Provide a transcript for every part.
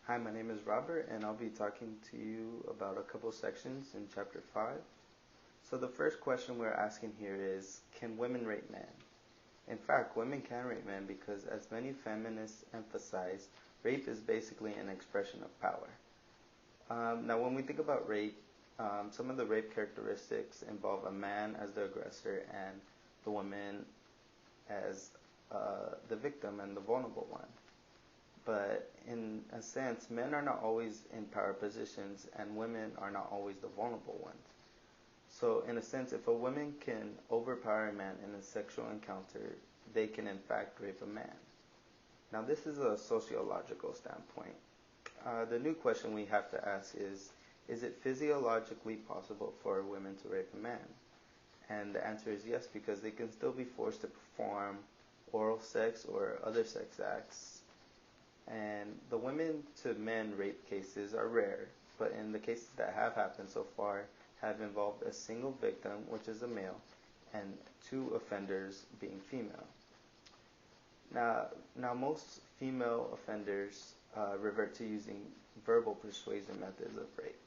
Hi, my name is Robert, and I'll be talking to you about a couple sections in Chapter 5. So, the first question we're asking here is, can women rape men? In fact, women can rape men because, as many feminists emphasize, rape is basically an expression of power. Now, when we think about rape, some of the rape characteristics involve a man as the aggressor and the woman as the victim and the vulnerable one. But in a sense, men are not always in power positions and women are not always the vulnerable ones. So in a sense, if a woman can overpower a man in a sexual encounter, they can in fact rape a man. Now this is a sociological standpoint. The new question we have to ask is it physiologically possible for women to rape a man? And the answer is yes, because they can still be forced to perform oral sex or other sex acts. And the women to men rape cases are rare, but in the cases that have happened so far have involved a single victim, which is a male, and two offenders being female. Now most female offenders revert to using verbal persuasion methods of rape.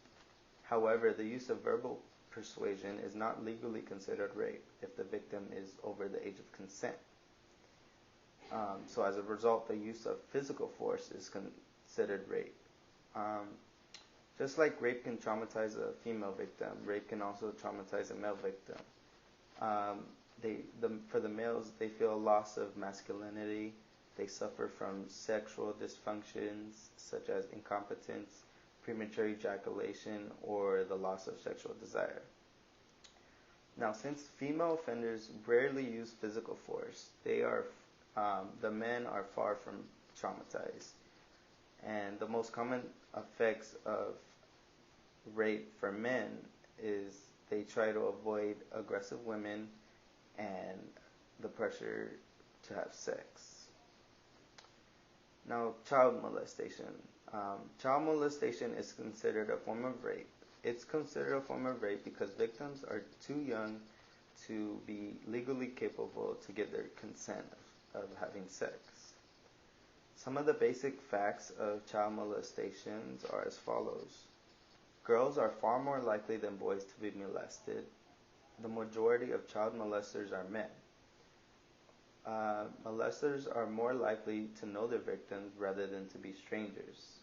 However, the use of verbal persuasion is not legally considered rape if the victim is over the age of consent. So as a result, the use of physical force is considered rape. Just like rape can traumatize a female victim, rape can also traumatize a male victim. For the males, they feel a loss of masculinity. They suffer from sexual dysfunctions such as incompetence, premature ejaculation, or the loss of sexual desire. Now, since female offenders rarely use physical force, the men are far from traumatized. And the most common effects of rape for men is they try to avoid aggressive women and the pressure to have sex. Now, child molestation. Child molestation is considered a form of rape. It's considered a form of rape because victims are too young to be legally capable to give their consent of having sex. Some of the basic facts of child molestations are as follows. Girls are far more likely than boys to be molested. The majority of child molesters are men. Molesters are more likely to know their victims rather than to be strangers.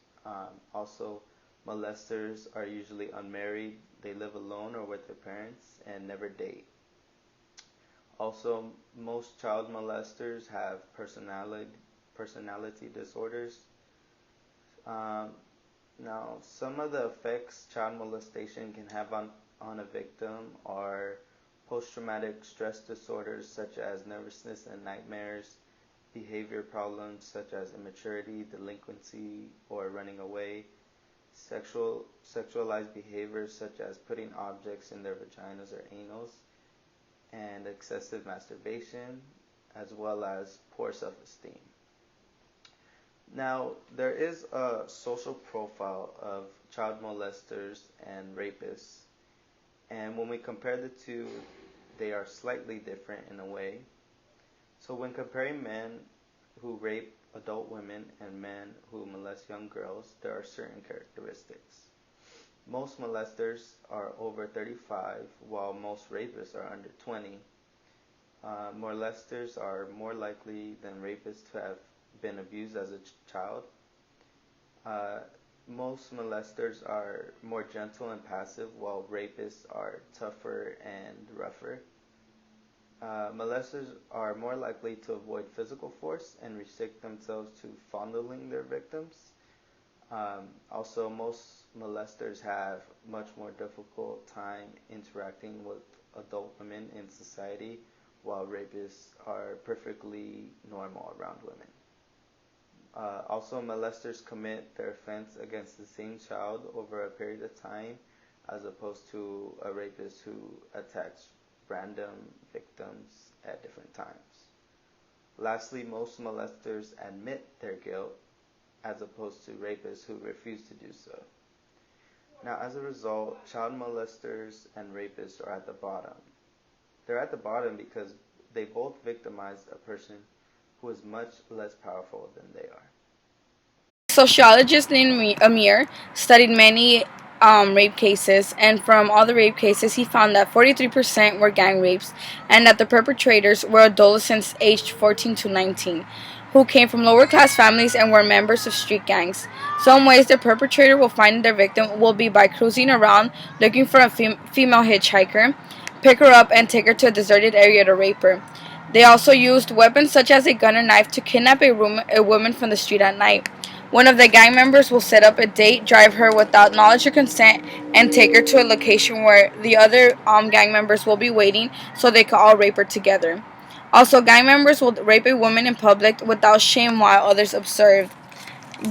Also, molesters are usually unmarried. They live alone or with their parents and never date. Also, most child molesters have personality disorders. Now, some of the effects child molestation can have on a victim are post-traumatic stress disorders such as nervousness and nightmares, behavior problems such as immaturity, delinquency, or running away, sexualized behaviors such as putting objects in their vaginas or anals, and excessive masturbation, as well as poor self-esteem. Now, there is a social profile of child molesters and rapists, and when we compare the two, they are slightly different in a way. So when comparing men who rape adult women and men who molest young girls, there are certain characteristics. Most molesters are over 35, while most rapists are under 20. Molesters are more likely than rapists to have been abused as a child. Most molesters are more gentle and passive, while rapists are tougher and rougher. Molesters are more likely to avoid physical force and restrict themselves to fondling their victims. Also, most molesters have much more difficult time interacting with adult women in society, while rapists are perfectly normal around women. Also, molesters commit their offense against the same child over a period of time, as opposed to a rapist who attacks random victims at different times. Lastly, most molesters admit their guilt, as opposed to rapists who refuse to do so. Now, as a result, child molesters and rapists are at the bottom. They're at the bottom because they both victimize a person who is much less powerful than they are. sociologist named Amir studied many rape cases, and from all the rape cases, he found that 43% were gang rapes, and that the perpetrators were adolescents aged 14 to 19, who came from lower class families and were members of street gangs. Some ways the perpetrator will find their victim will be by cruising around looking for a female hitchhiker, pick her up, and take her to a deserted area to rape her. They also used weapons such as a gun or knife to kidnap a woman from the street at night. One of the gang members will set up a date, drive her without knowledge or consent, and take her to a location where the other gang members will be waiting so they can all rape her together. Also, gang members will rape a woman in public without shame while others observe.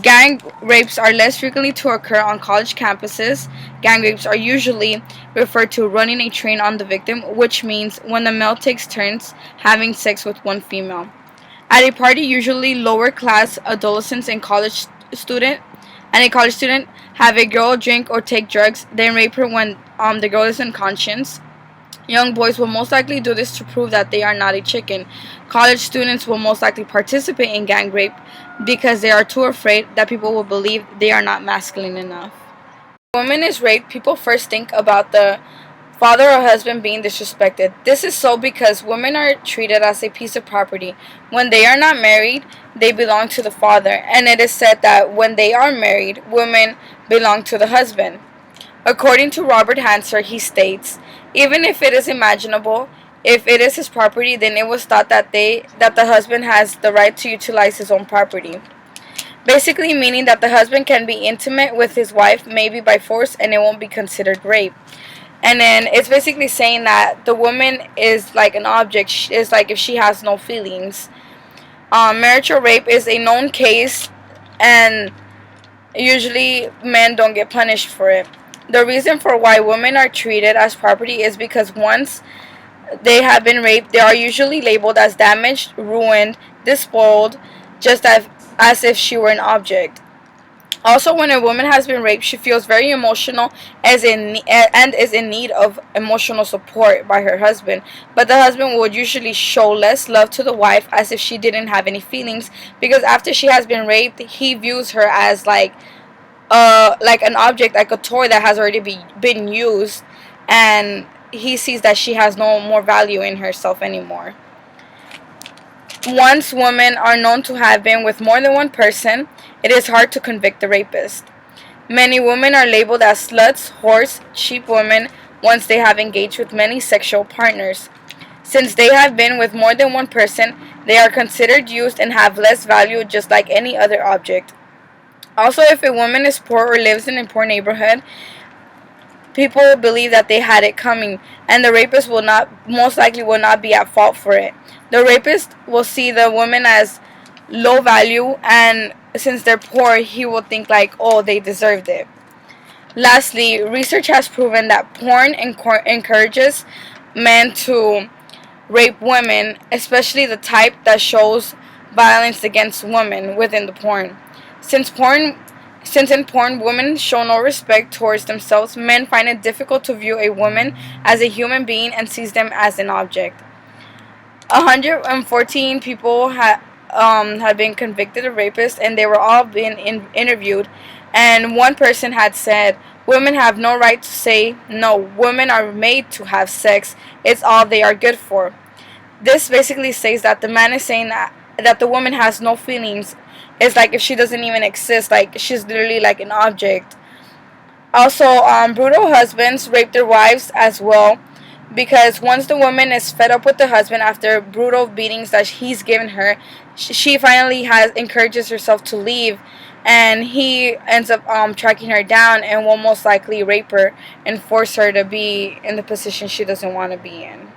Gang rapes are less frequently to occur on college campuses. Gang rapes are usually referred to running a train on the victim, which means when the male takes turns having sex with one female. At a party, usually lower class adolescents and a college student have a girl drink or take drugs, then rape her when the girl is unconscious. Young boys will most likely do this to prove that they are not a chicken. College students will most likely participate in gang rape because they are too afraid that people will believe they are not masculine enough. When a woman is raped, people first think about the father or husband being disrespected. This is so because women are treated as a piece of property. When they are not married, they belong to the father, and it is said that when they are married, women belong to the husband. According to Robert Hanser, he states, even if it is imaginable, if it is his property, then it was thought that the husband has the right to utilize his own property. Basically meaning that the husband can be intimate with his wife, maybe by force, and it won't be considered rape. And then it's basically saying that the woman is like an object, is like if she has no feelings. Marital rape is a known case, and usually men don't get punished for it. The reason for why women are treated as property is because once they have been raped, they are usually labeled as damaged, ruined, despoiled, just as if she were an object. Also, when a woman has been raped, she feels very emotional and is in need of emotional support by her husband. But the husband would usually show less love to the wife as if she didn't have any feelings, because after she has been raped, he views her as like an object, like a toy that has already been used, and he sees that she has no more value in herself anymore. Once women are known to have been with more than one person, it is hard to convict the rapist. Many women are labeled as sluts, whores, cheap women once they have engaged with many sexual partners. Since they have been with more than one person, they are considered used and have less value just like any other object. Also, if a woman is poor or lives in a poor neighborhood, people believe that they had it coming, and the rapist most likely will not be at fault for it. The rapist will see the woman as low value, and since they're poor, he will think like, oh, they deserved it. Lastly, research has proven that porn encourages men to rape women, especially the type that shows violence against women within the porn. Since in porn women show no respect towards themselves, men find it difficult to view a woman as a human being and sees them as an object. 114 people had been convicted of rapists, and they were all being interviewed. And one person had said, "Women have no right to say no. Women are made to have sex. It's all they are good for." This basically says that the man is saying that the woman has no feelings. It's like if she doesn't even exist, like she's literally like an object. Also, brutal husbands rape their wives as well, because once the woman is fed up with the husband after brutal beatings that he's given her, she finally encourages herself to leave, and he ends up tracking her down and will most likely rape her and force her to be in the position she doesn't want to be in.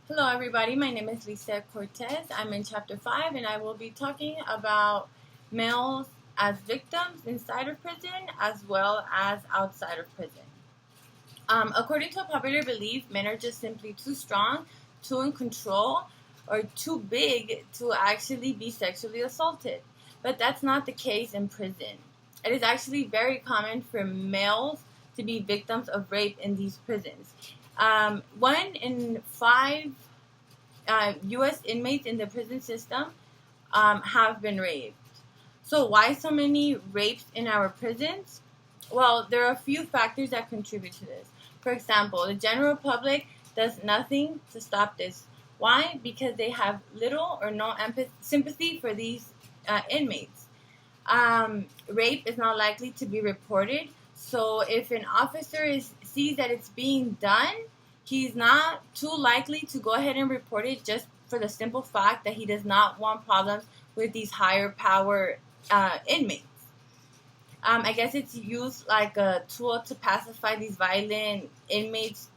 Hello everybody, my name is Lisa Cortez. I'm in chapter 5, and I will be talking about males as victims inside of prison as well as outside of prison. According to a popular belief, men are just simply too strong, too in control, or too big to actually be sexually assaulted. But that's not the case in prison. It is actually very common for males to be victims of rape in these prisons. 1 in 5 U.S. inmates in the prison system have been raped. So why so many rapes in our prisons? Well, there are a few factors that contribute to this. For example, the general public does nothing to stop this. Why? Because they have little or no sympathy for these inmates. Rape is not likely to be reported. So if an officer sees that it's being done, he's not too likely to go ahead and report it, just for the simple fact that he does not want problems with these higher power inmates. I guess it's used like a tool to pacify these violent inmates,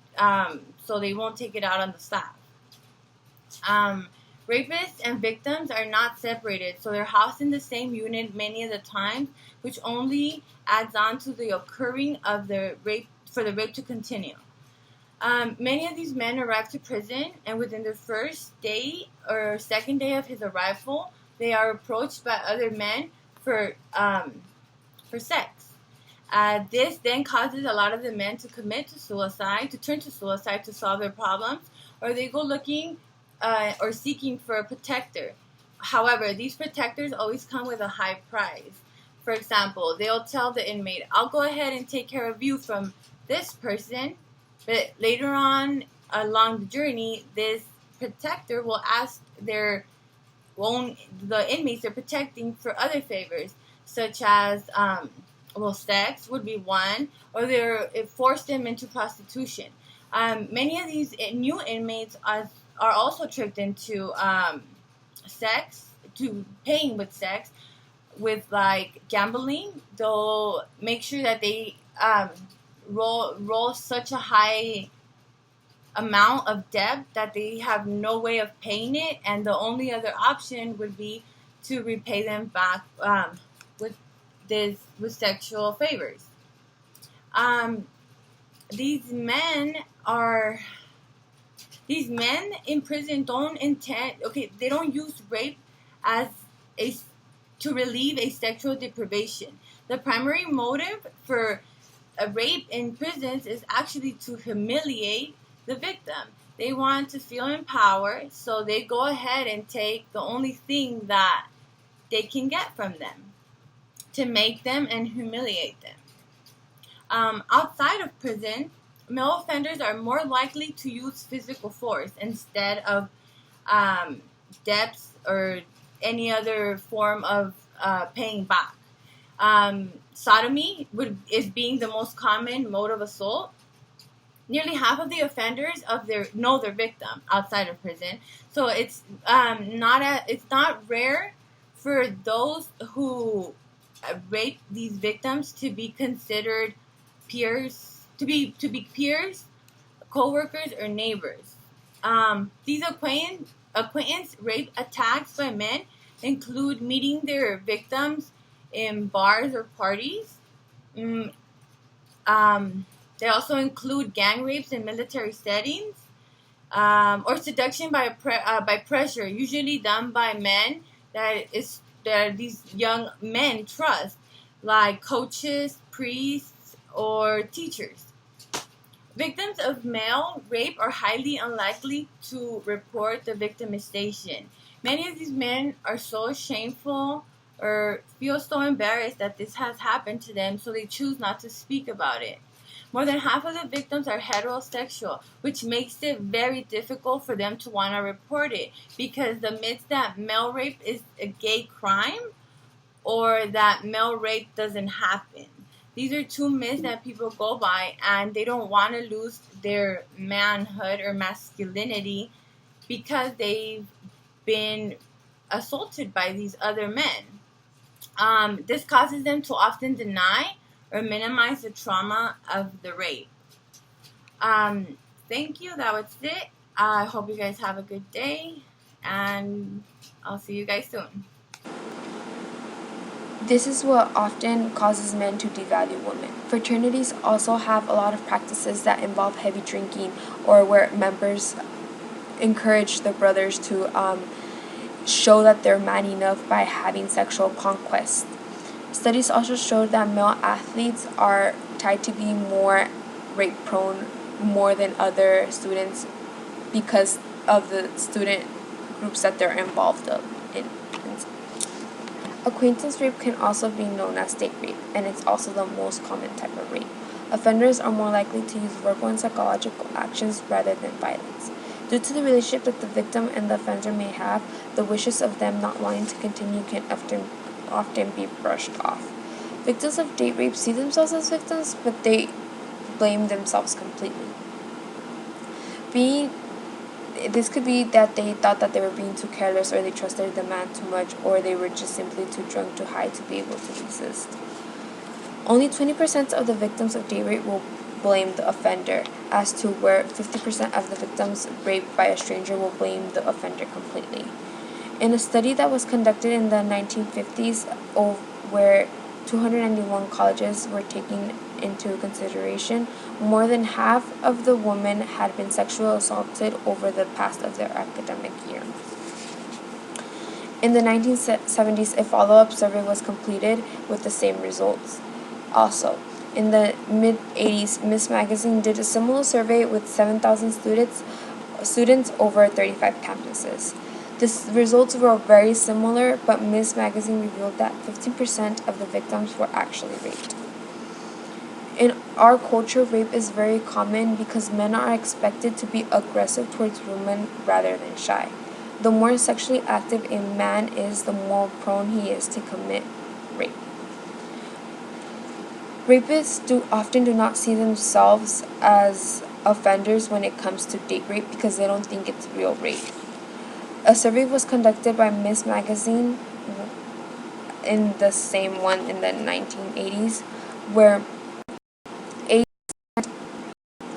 so they won't take it out on the staff. Rapists and victims are not separated, so they're housed in the same unit many of the times, which only adds on to the occurring of the rape for the rape to continue. Many of these men arrive to prison, and within the first day or second day of his arrival, they are approached by other men for sex. This then causes a lot of the men to turn to suicide to solve their problems, or they go looking or seeking for a protector. However, these protectors always come with a high price. For example, they'll tell the inmate, "I'll go ahead and take care of you from this person," but later on along the journey, this protector will ask the inmates they're protecting for other favors, such as sex would be one, or it forced them into prostitution. Many of these new inmates are also tricked into sex, to paying with sex, with like gambling. They'll make sure that they roll such a high amount of debt that they have no way of paying it, and the only other option would be to repay them back with sexual favors. These men in prison they don't use rape as to relieve a sexual deprivation. The primary motive for a rape in prisons is actually to humiliate the victim. They want to feel empowered, so they go ahead and take the only thing that they can get from them to make them and humiliate them. Outside of prison, male offenders are more likely to use physical force instead of debts or any other form of paying back. Sodomy is being the most common mode of assault. Nearly half of the offenders know their victim outside of prison, so it's not rare for those who rape these victims to be considered peers, to be peers, co-workers, or neighbors. These acquaintance rape attacks by men include meeting their victims in bars or parties. They also include gang rapes in military settings, or seduction by pressure, usually done by men that these young men trust, like coaches, priests, or teachers. Victims of male rape are highly unlikely to report the victimization. Many of these men are so shameful or feel so embarrassed that this has happened to them, so they choose not to speak about it. More than half of the victims are heterosexual, which makes it very difficult for them to want to report it, because the myth that male rape is a gay crime or that male rape doesn't happen. These are two myths that people go by, and they don't want to lose their manhood or masculinity because they've been assaulted by these other men. This causes them to often deny or minimize the trauma of the rape. Thank you. That was it. I hope you guys have a good day, and I'll see you guys soon. This is what often causes men to devalue women. Fraternities also have a lot of practices that involve heavy drinking, or where members encourage the brothers to show that they're man enough by having sexual conquest. Studies also show that male athletes are tied to being more rape prone more than other students because of the student groups that they're involved in. Acquaintance rape can also be known as date rape, and it's also the most common type of rape. Offenders are more likely to use verbal and psychological actions rather than violence. Due to the relationship that the victim and the offender may have, the wishes of them not wanting to continue can often be brushed off. Victims of date rape see themselves as victims, but they blame themselves completely. This could be that they thought that they were being too careless, or they trusted the man too much, or they were just simply too drunk to hide to be able to resist. Only 20% of the victims of date rape will blame the offender, as to where 50% of the victims raped by a stranger will blame the offender completely. In a study that was conducted in the 1950s, where 291 colleges were taken into consideration, more than half of the women had been sexually assaulted over the past of their academic year. In the 1970s, a follow-up survey was completed with the same results. Also, in the mid-80s, Ms. Magazine did a similar survey with 7,000 students over 35 campuses. The results were very similar, but Ms. Magazine revealed that 15% of the victims were actually raped. In our culture, rape is very common because men are expected to be aggressive towards women rather than shy. The more sexually active a man is, the more prone he is to commit rape. Rapists often do not see themselves as offenders when it comes to date rape because they don't think it's real rape. A survey was conducted by Ms. Magazine in the same one in the 1980s, where 8%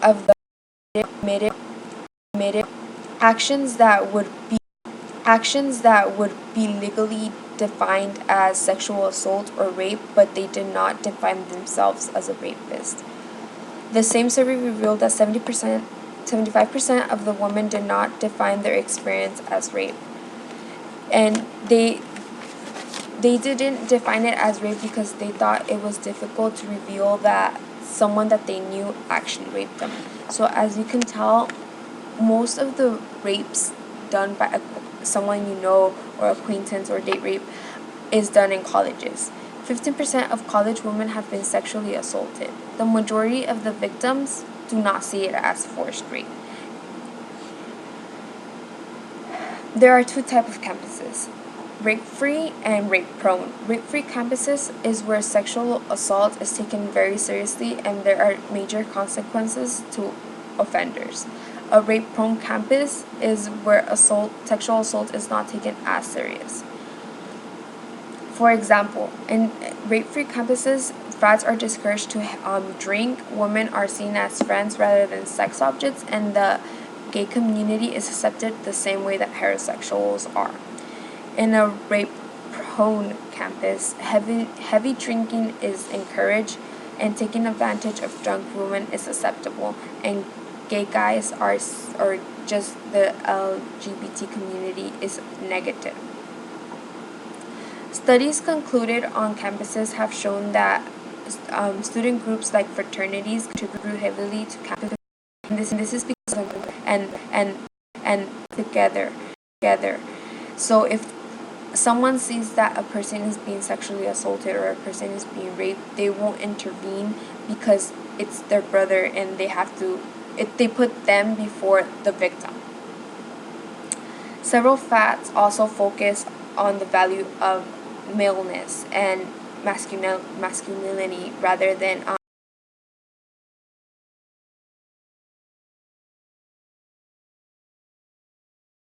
of the admitted actions that would be legally defined as sexual assault or rape, but they did not define themselves as a rapist. The same survey revealed that 75% of the women did not define their experience as rape. And they didn't define it as rape because they thought it was difficult to reveal that someone that they knew actually raped them. So as you can tell, most of the rapes done by someone you know or acquaintance or date rape is done in colleges. 15% of college women have been sexually assaulted. The majority of the victims do not see it as forced rape. There are two types of campuses: rape-free and rape-prone. Rape-free campuses is where sexual assault is taken very seriously and there are major consequences to offenders. A rape-prone campus is where sexual assault is not taken as serious. For example, in rape-free campuses, frats are discouraged to drink, women are seen as friends rather than sex objects, and the gay community is accepted the same way that heterosexuals are. In a rape-prone campus, heavy drinking is encouraged, and taking advantage of drunk women is acceptable, and gay guys or just the LGBT community is negative. Studies concluded on campuses have shown that student groups like fraternities contribute heavily to campus, and this is because of and together. So if someone sees that a person is being sexually assaulted or a person is being raped, they won't intervene because it's their brother and they put them before the victim. Several facts also focus on the value of maleness and masculinity rather than